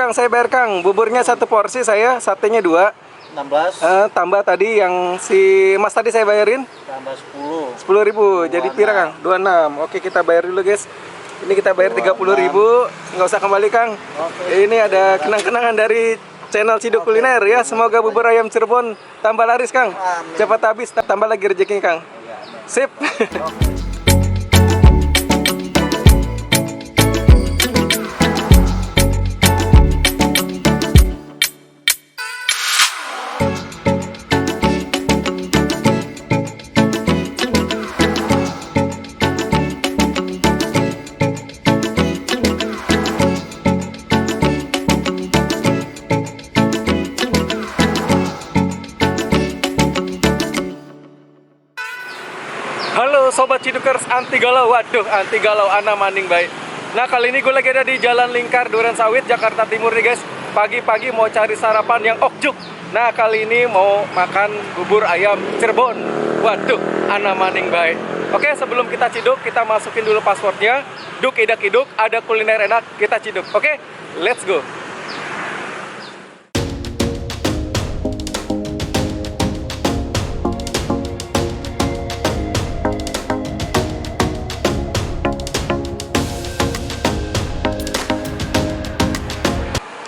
Kang, saya bayar Kang. Buburnya satu porsi saya, satenya 2. 16. Tambah tadi yang si Mas tadi saya bayarin. Tambah 10. 10.000. Jadi pira Kang? 26. Oke, kita bayar dulu guys. Ini kita bayar 30.000. Nggak usah kembali Kang. Oke. Ini ada kenang-kenangan dari channel Ciduk Kuliner ya. Semoga bubur ayam Cirebon tambah laris Kang. Amin. Cepat habis, tambah lagi rezekinya Kang. Ya, amin. Sip. Halo Sobat Cidukers anti galau. Waduh, anti galau ana maning baik. Nah, kali ini gue lagi ada di Jalan Lingkar Duren Sawit, Jakarta Timur nih guys. Pagi-pagi mau cari sarapan yang okjuk. Nah, kali ini mau makan bubur ayam Cirebon. Waduh, ana maning baik. Oke, sebelum kita ciduk, kita masukin dulu passwordnya. Duk idak iduk, ada kuliner enak, kita ciduk. Oke, let's go.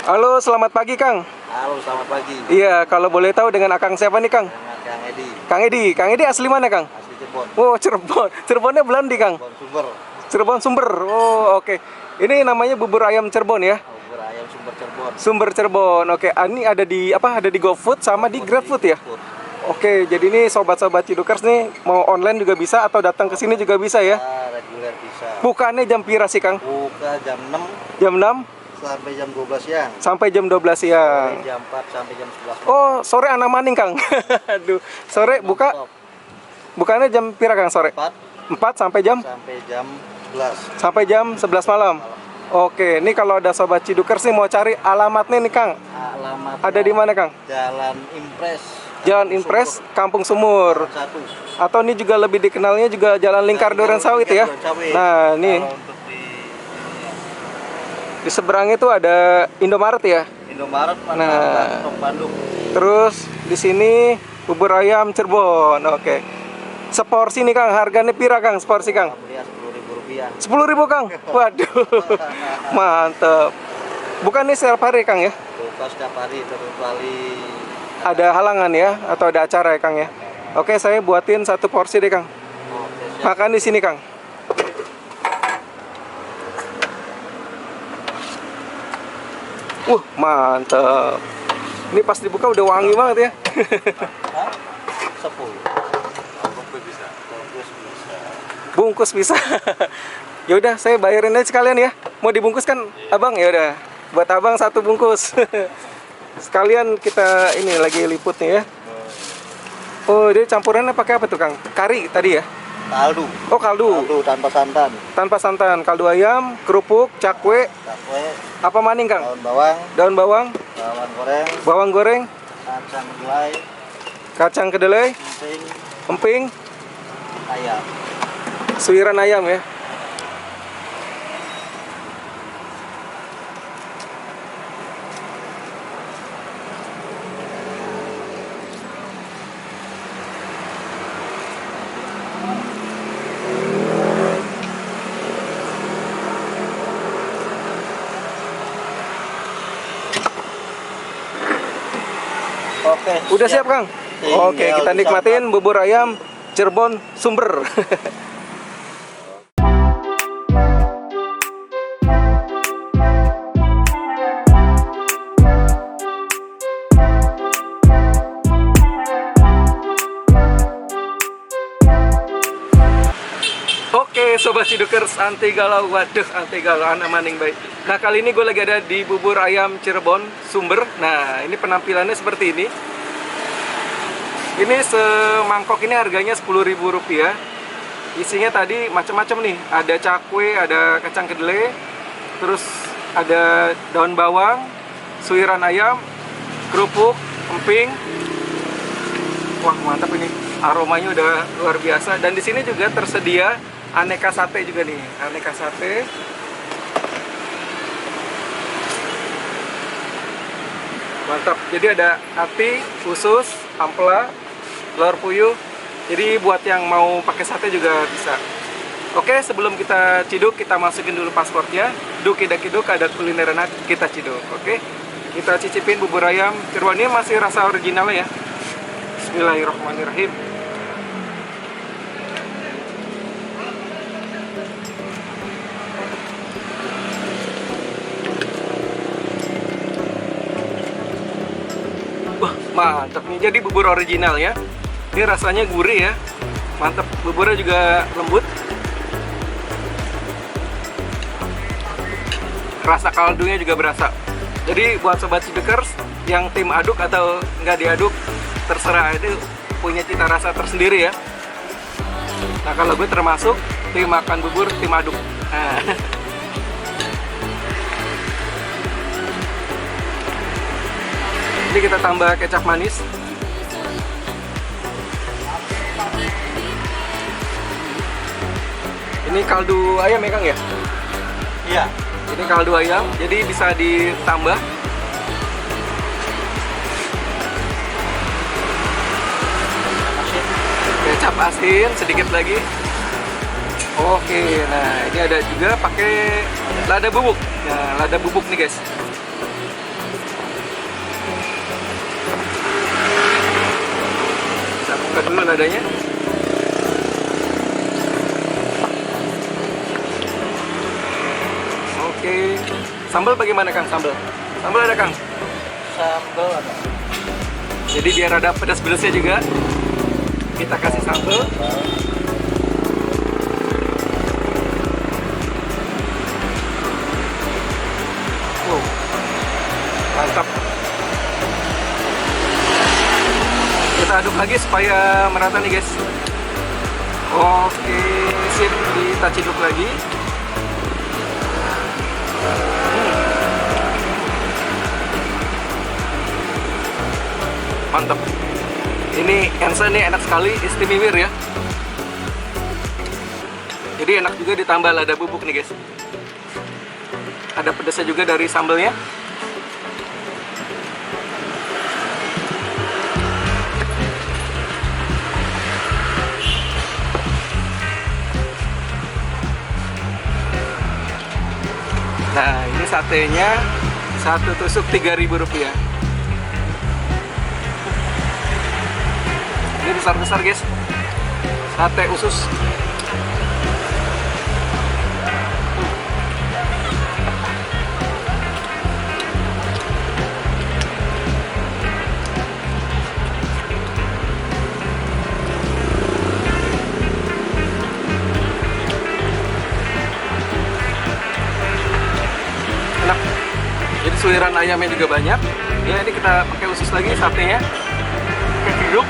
Halo, selamat pagi Kang. Halo, selamat pagi. Iya, kalau boleh tahu dengan Akang siapa nih Kang? Dengan Kang Edi. Kang Edi. Kang Edi asli mana Kang? Asli Cirebon. Oh, Cirebon. Cirebonnya Belandi Kang. Cirebon Sumber. Cirebon Sumber. Oh, oke. Ini namanya bubur ayam Cirebon ya? Bubur ayam Sumber Cirebon. Sumber Cirebon. Oke, ini ada di apa? Ada di GoFood sama di GrabFood ya? GoFood. Oke, jadi ini sobat-sobat Cidukers nih mau online juga bisa atau datang ke sini juga bisa ya? Reguler bisa. Bukannya jam pira sih Kang? Buka jam 6 Jam 6 sampai jam 12 siang. sampai jam 12 siang. Jam 4 sampai jam 11. Oh, sore ana maning Kang. Aduh, sore buka. Bukannya jam pira Kang sore? 4 4 sampai jam? sampai jam 11. Sampai jam 11 malam. Oke, ini kalau ada sobat Cidukers nih mau cari alamatnya nih Kang. Alamat Ada di mana Kang? Jalan Impres. Jalan Impres, Kampung Sumur. 1. Atau ini juga lebih dikenalnya juga Jalan Lingkar Duren Sawit ya. Nah, ini Kalau untuk di seberang itu ada Indomaret ya. Indomaret Nah. Tok Bandung. Terus di sini bubur ayam Cirebon. Oke. Seporsi nih Kang, harganya pira Kang? Seporsi Kang? Rp10.000. 10.000 Kang. Waduh. Mantep. Bukan nih setiap hari Kang ya? Buka setiap hari kecuali Ada halangan ya atau ada acara ya Kang ya? Oke, saya buatin satu porsi deh Kang. Makan di sini Kang. Mantep. Ini pas dibuka udah wangi banget ya. 10. Bungkus bisa. Ya udah, saya bayarin aja sekalian ya. Mau dibungkus kan, Abang? Ya udah. Buat Abang satu bungkus. Sekalian kita ini lagi liput nih ya. Oh, dia campurannya pakai apa tuh, Kang? Kari tadi ya? Kaldu. Oh, kaldu. Kaldu tanpa santan. Tanpa santan. Kaldu ayam, kerupuk, cakwe. Cakwe. Apa maning, Kang? Daun bawang. Daun bawang. Bawang goreng. Bawang goreng. Kacang kedelai. Kacang kedelai. Emping. Emping. Ayam. Suiran ayam ya. Oke. Udah siap, Kang? Oke, kita nikmatin bubur ayam Cirebon Sumber. Oke, Sobat Cidukers anti galau. Waduh, anti galau anak maning baik. Nah, kali ini gue lagi ada di bubur ayam Cirebon Sumber. Nah, ini penampilannya seperti ini. Ini semangkok ini harganya Rp10.000. Isinya tadi macam-macam nih. Ada cakwe, ada kacang kedelai, terus ada daun bawang, suiran ayam, kerupuk, emping. Wah, mantap ini. Aromanya udah luar biasa. Dan di sini juga tersedia aneka sate juga nih. Aneka sate. Mantap. Jadi ada hati, usus, ampela, telur puyuh. Jadi buat yang mau pakai sate juga bisa. Oke, sebelum kita ciduk, kita masukin dulu pasportnya. Duk ada kuliner enak, kita ciduk. Oke, kita cicipin bubur ayam. Ini masih rasa original ya. Bismillahirrahmanirrahim. Wah, mantap nih. Jadi bubur original ya. Ini rasanya gurih ya. Mantap, buburnya juga lembut. Rasa kaldunya juga berasa. Jadi buat sobat cidukers yang tim aduk atau nggak diaduk, terserah, itu punya cita rasa tersendiri ya. Nah, kalau gue termasuk tim makan bubur, tim aduk. Nah. Ini kita tambah kecap manis. Ini kaldu ayam ya Kang ya? Iya. Ini kaldu ayam, jadi bisa ditambah. Kecap asin sedikit lagi. Oke, nah ini ada juga pakai lada bubuk. Nah, lada bubuk nih guys. Kita buka dulu ladanya. Oke, sambal bagaimana Kang? Sambal ada Kang? Sambal ada. Jadi biar ada pedas-pedasnya juga, kita kasih sambal. Wow, mantap. Kita aduk lagi supaya merata nih guys. Oke, sip, kita ciduk lagi. Mantap. Ini ensa nih enak sekali, istimewa ya. Jadi enak juga ditambah lada bubuk nih guys. Ada pedasnya juga dari sambalnya. Nah, ini satenya satu tusuk Rp3.000. Ini besar-besar guys. Sate usus. Enak. Jadi suiran ayamnya juga banyak. Ya, ini kita pakai usus lagi satenya. Oke, duduk.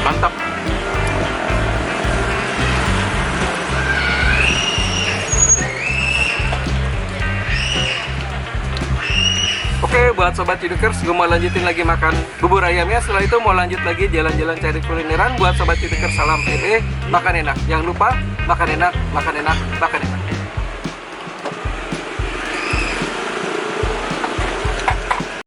Mantap. Oke, buat sobat cidukers, gue mau lanjutin lagi makan bubur ayamnya. Setelah itu mau lanjut lagi jalan-jalan cari kulineran. Buat sobat cidukers, salam makan enak. Jangan lupa makan enak, makan enak, makan enak.